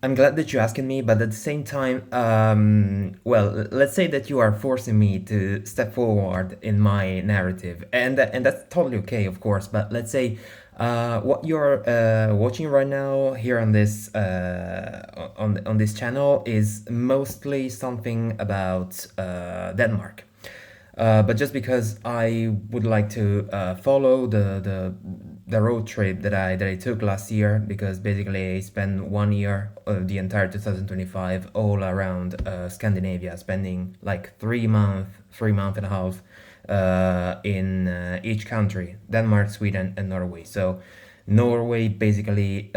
I'm glad that you asked me, but at the same time, well, let's say that you are forcing me to step forward in my narrative, and that's totally okay, of course. But let's say what you're watching right now here on this on this channel is mostly something about Denmark. But just because I would like to follow the road trip that I took last year, because basically I spent 1 year, the entire 2025, all around Scandinavia, spending like 3 months, 3 month and a half in each country: Denmark, Sweden, and Norway. So Norway basically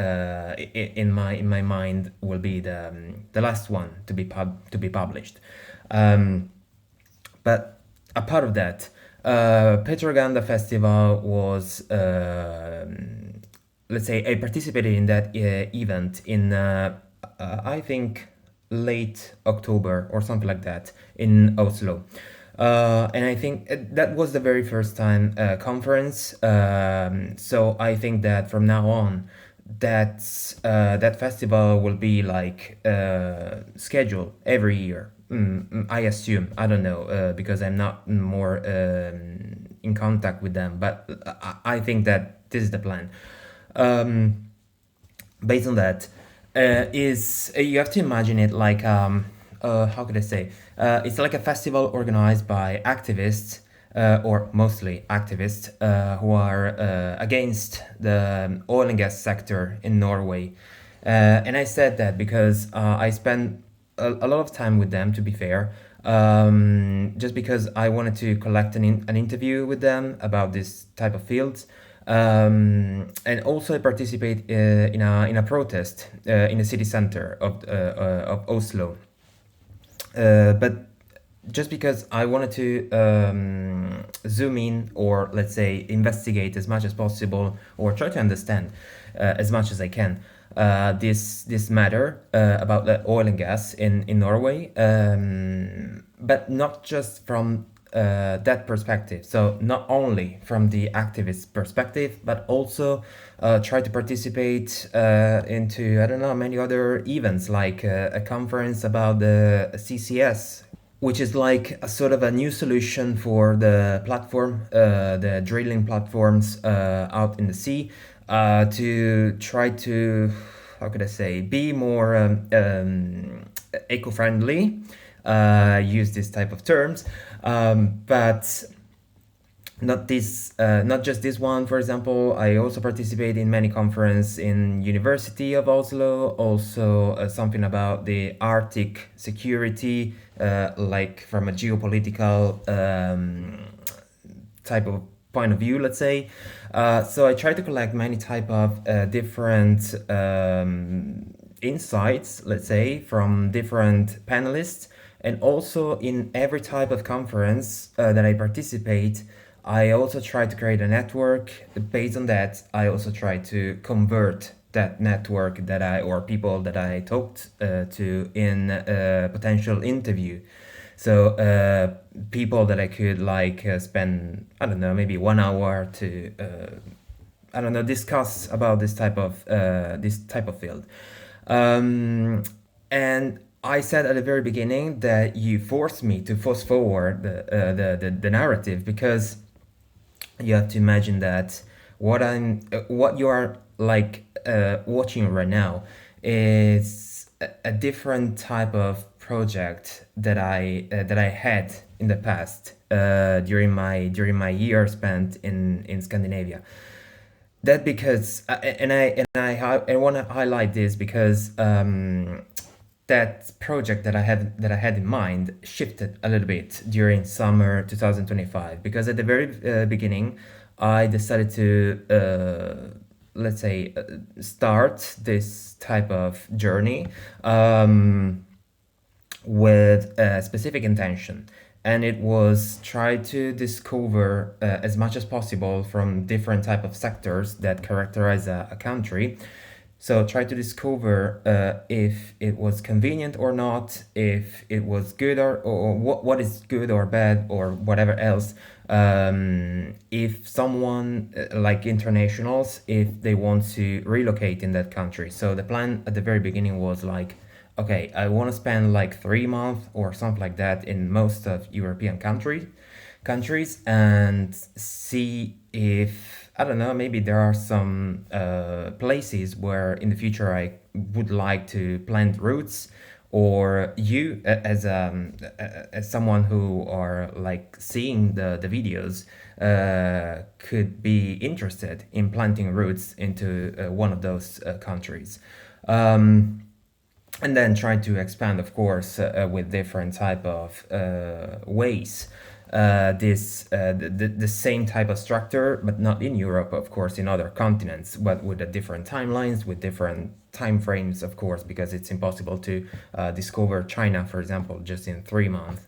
in my mind will be the last one to be published. Um, but a part of that, Petroganda Festival was, let's say, I participated in that event in, I think, late October or something like that in Oslo. And I think that was the very first time conference. So I think that from now on, that festival will be like scheduled every year. I assume. I don't know because I'm not more in contact with them, but I think that this is the plan. Um, Based on that, is you have to imagine it like how could I say? It's like a festival organized by activists, or mostly activists, who are against the oil and gas sector in Norway. And I said that because I spent a lot of time with them, to be fair, just because I wanted to collect an interview with them about this type of fields. And also I participate in a protest in the city center of Oslo. But just because I wanted to zoom in, or let's say investigate as much as possible, or try to understand as much as I can this matter about the oil and gas in Norway, but not just from that perspective. So not only from the activist perspective, but also try to participate into, I don't know, many other events, like a conference about the CCS, which is like a sort of a new solution for the platform, the drilling platforms out in the sea, to try to, how could I say, be more eco-friendly, use this type of terms, but not just this one. For example, I also participate in many conferences in University of Oslo, also something about the Arctic security, like from a geopolitical type of point of view, let's say. So I try to collect many type of different insights, let's say, from different panelists. And also in every type of conference that I participate, I also try to create a network. Based on that, I also try to convert that network that or people that I talked to in a potential interview. So people that I could like spend, I don't know, maybe 1 hour to I don't know, discuss about this type of field. Um, and I said at the very beginning that you forced me to fast forward the narrative, because you have to imagine that what you are like watching right now is a different type of project that I had in the past during my year spent in Scandinavia. That because I want to highlight this because that project that I had in mind shifted a little bit during summer 2025, because at the very beginning I decided to let's say start this type of journey with a specific intention, and it was try to discover as much as possible from different type of sectors that characterize a country. So try to discover if it was convenient or not, if it was good or what is good or bad or whatever else. If someone like internationals, if they want to relocate in that country. So the plan at the very beginning was like, okay, I want to spend like 3 months or something like that in most of European countries and see if, I don't know, maybe there are some places where in the future I would like to plant roots, or you as someone who are like seeing the videos could be interested in planting roots into one of those countries. Um, and then try to expand, of course, with different type of ways. The same type of structure, but not in Europe, of course, in other continents, but with the different timelines, with different time frames, of course, because it's impossible to discover China, for example, just in 3 months.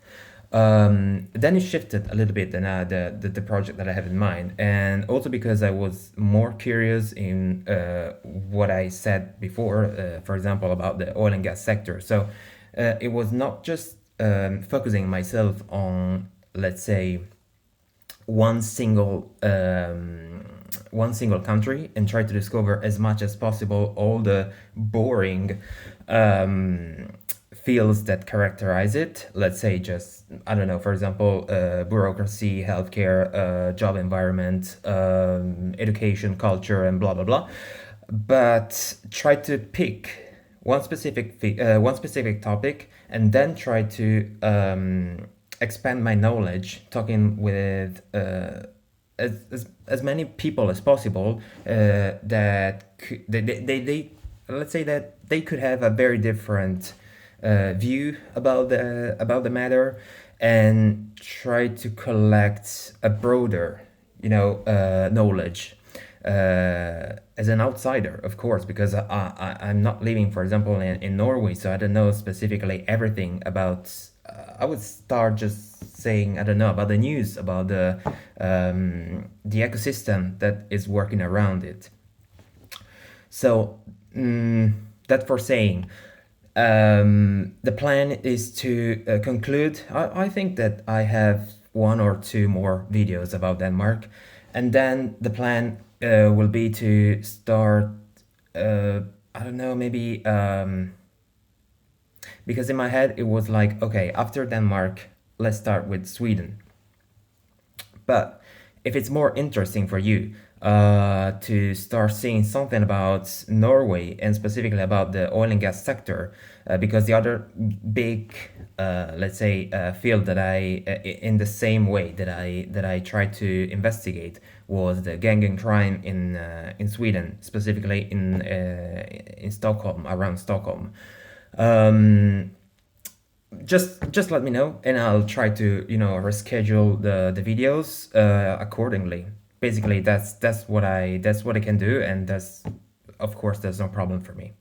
Then it shifted a little bit in the project that I have in mind, and also because I was more curious in what I said before, for example, about the oil and gas sector. So it was not just focusing myself on, let's say, one single one single country and try to discover as much as possible all the boring um, fields that characterize it. Let's say just, I don't know, for example, bureaucracy, healthcare, job environment, education, culture, and blah blah blah. But try to pick one specific topic and then try to expand my knowledge, talking with as many people as possible they let's say that they could have a very different view about the matter, and try to collect a broader, knowledge as an outsider, of course, because I'm not living, for example, in Norway, so I don't know specifically everything about. I would start just saying, I don't know, about the news, about the ecosystem that is working around it. So that for saying, the plan is to conclude. I think that I have one or two more videos about Denmark, and then the plan will be to start. Uh, I don't know, maybe because in my head it was like, okay, after Denmark, let's start with Sweden. But if it's more interesting for you to start seeing something about Norway and specifically about the oil and gas sector, because the other big, let's say, field that in the same way that I tried to investigate was the gang and crime in Sweden, specifically in Stockholm, around Stockholm. Um, just let me know and I'll try to reschedule the videos accordingly. Basically that's what I can do, and that's, of course, there's no problem for me.